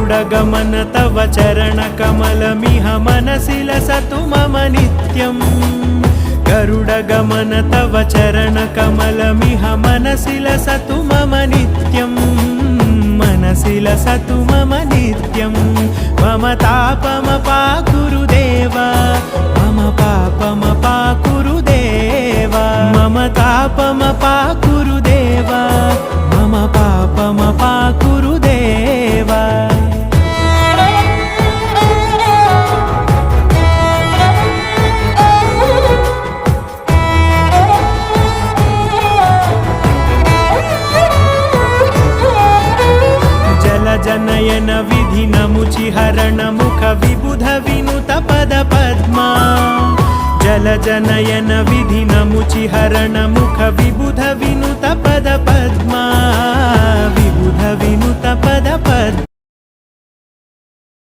गरुडगमन तव चरणकमलमिह मनसि लसतु मम नित्यम् गरुडगमन तव चरणकमलमिह मनसि लसतु मम नित्यम् मनसि लसतु मम नित्यम् मम तापमपाकुरु देव मम पापमपाकुरु देव मम तापमपाकुरु देव मम पापमपाकुरु देव जनयन विधिनमुचिहरण मुख विबुध विनुत पद पद्मा जल जनयन विधिनमुचिहरण मुख विबुध विनुत पद पद्मा विबुध विनुत पद पद्मा